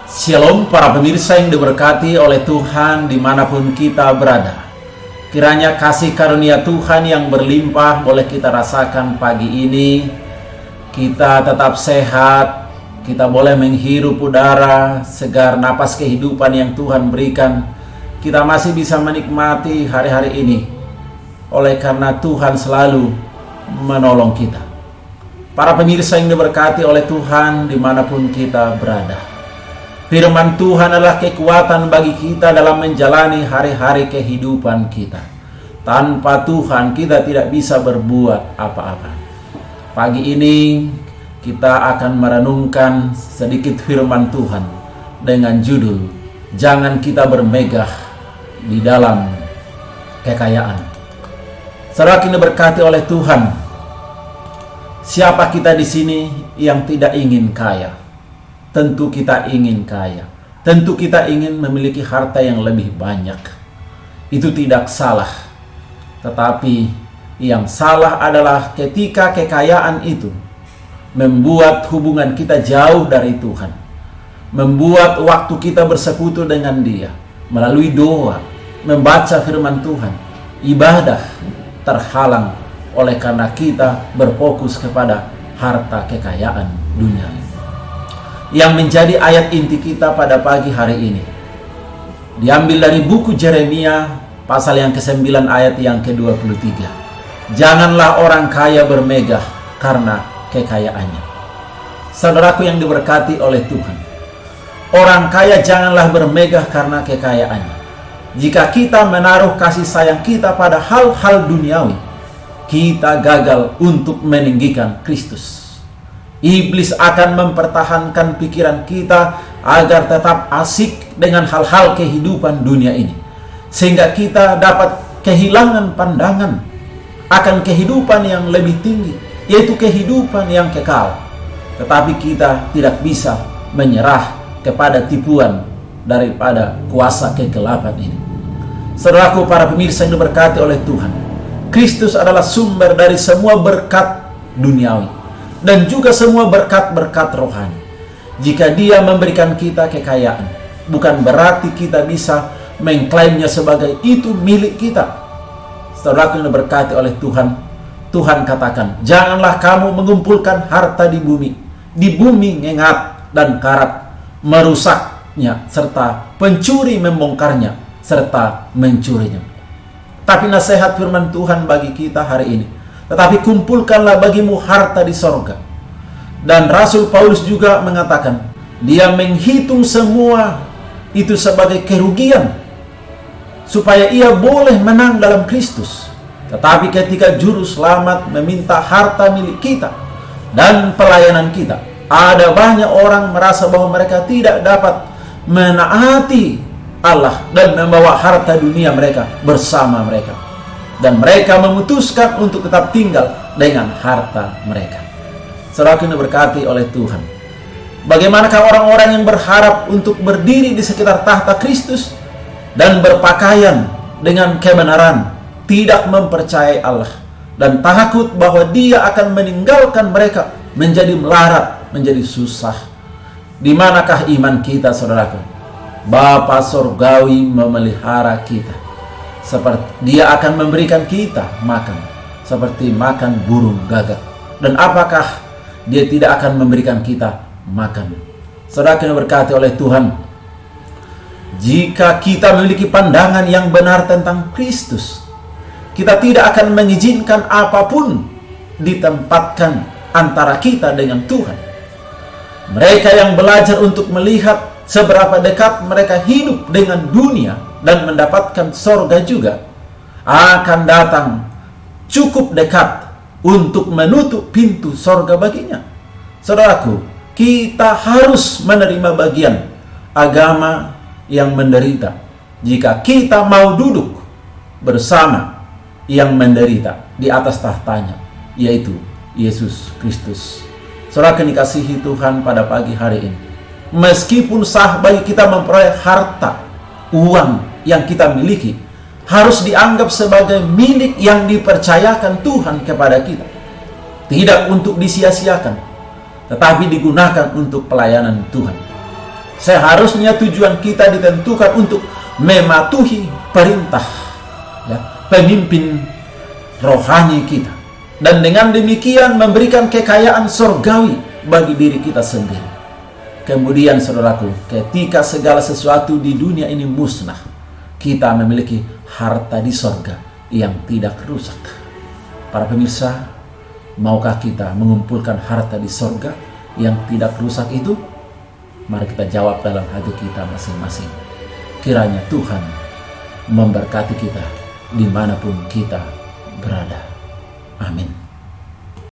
Shalom para pemirsa yang diberkati oleh Tuhan dimanapun kita berada. Kiranya kasih karunia Tuhan yang berlimpah boleh kita rasakan pagi ini. Kita tetap sehat, kita boleh menghirup udara segar, napas kehidupan yang Tuhan berikan. Kita masih bisa menikmati hari-hari ini oleh karena Tuhan selalu menolong kita. Para pemirsa yang diberkati oleh Tuhan dimanapun kita berada, firman Tuhan adalah kekuatan bagi kita dalam menjalani hari-hari kehidupan kita. Tanpa Tuhan kita tidak bisa berbuat apa-apa. Pagi ini kita akan merenungkan sedikit firman Tuhan dengan judul Jangan Kita Bermegah di Dalam Kekayaan. Saudara yang diberkati oleh Tuhan, siapa kita di sini yang tidak ingin kaya? Tentu kita ingin kaya. Tentu kita ingin memiliki harta yang lebih banyak. Itu tidak salah. Tetapi yang salah adalah ketika kekayaan itu membuat hubungan kita jauh dari Tuhan. Membuat waktu kita bersekutu dengan Dia melalui doa, membaca firman Tuhan, ibadah terhalang oleh karena kita berfokus kepada harta kekayaan dunia. Yang menjadi ayat inti kita pada pagi hari ini diambil dari buku Yeremia pasal yang ke-9 ayat yang ke-23. Janganlah orang kaya bermegah karena kekayaannya. Saudaraku yang diberkati oleh Tuhan, orang kaya janganlah bermegah karena kekayaannya. Jika kita menaruh kasih sayang kita pada hal-hal duniawi, kita gagal untuk meninggikan Kristus. Iblis akan mempertahankan pikiran kita agar tetap asik dengan hal-hal kehidupan dunia ini, sehingga kita dapat kehilangan pandangan akan kehidupan yang lebih tinggi, yaitu kehidupan yang kekal. Tetapi kita tidak bisa menyerah kepada tipuan daripada kuasa kegelapan ini. Saudaraku para pemirsa yang diberkati oleh Tuhan, Kristus adalah sumber dari semua berkat duniawi dan juga semua berkat-berkat rohani. Jika Dia memberikan kita kekayaan, bukan berarti kita bisa mengklaimnya sebagai itu milik kita. Saudara yang diberkati oleh Tuhan, Tuhan katakan, janganlah kamu mengumpulkan harta di bumi. Di bumi ngengat dan karat merusaknya, serta pencuri membongkarnya serta mencurinya. Tapi nasihat firman Tuhan bagi kita hari ini, tetapi kumpulkanlah bagimu harta di sorga. Dan Rasul Paulus juga mengatakan, dia menghitung semua itu sebagai kerugian, supaya ia boleh menang dalam Kristus. Tetapi ketika juru selamat meminta harta milik kita dan pelayanan kita, ada banyak orang merasa bahwa mereka tidak dapat menaati Allah dan membawa harta dunia mereka bersama mereka, dan mereka memutuskan untuk tetap tinggal dengan harta mereka. Saudara yang diberkati oleh Tuhan, bagaimanakah orang-orang yang berharap untuk berdiri di sekitar tahta Kristus dan berpakaian dengan kebenaran, tidak mempercayai Allah dan takut bahwa Dia akan meninggalkan mereka, menjadi melarat, menjadi susah? Di manakah iman kita, saudaraku? Bapa Surgawi memelihara kita, seperti Dia akan memberikan kita makan seperti makan burung gagak. Dan apakah Dia tidak akan memberikan kita makan? Saudara yang berkati oleh Tuhan, jika kita memiliki pandangan yang benar tentang Kristus, kita tidak akan mengizinkan apapun ditempatkan antara kita dengan Tuhan. Mereka yang belajar untuk melihat seberapa dekat mereka hidup dengan dunia dan mendapatkan sorga juga, akan datang cukup dekat untuk menutup pintu sorga baginya. Saudaraku, kita harus menerima bagian agama yang menderita jika kita mau duduk bersama yang menderita di atas tahtanya, yaitu Yesus Kristus. Saudara yang dikasihi Tuhan, pada pagi hari ini, meskipun sah bagi kita memperoleh harta, uang yang kita miliki, harus dianggap sebagai milik yang dipercayakan Tuhan kepada kita. Tidak untuk disia-siakan, tetapi digunakan untuk pelayanan Tuhan. Seharusnya tujuan kita ditentukan untuk mematuhi perintah, ya, pemimpin rohani kita, dan dengan demikian memberikan kekayaan surgawi bagi diri kita sendiri. Kemudian saudaraku, ketika segala sesuatu di dunia ini musnah, kita memiliki harta di sorga yang tidak rusak. Para pemirsa, maukah kita mengumpulkan harta di sorga yang tidak rusak itu? Mari kita jawab dalam hati kita masing-masing. Kiranya Tuhan memberkati kita dimanapun kita berada. Amin.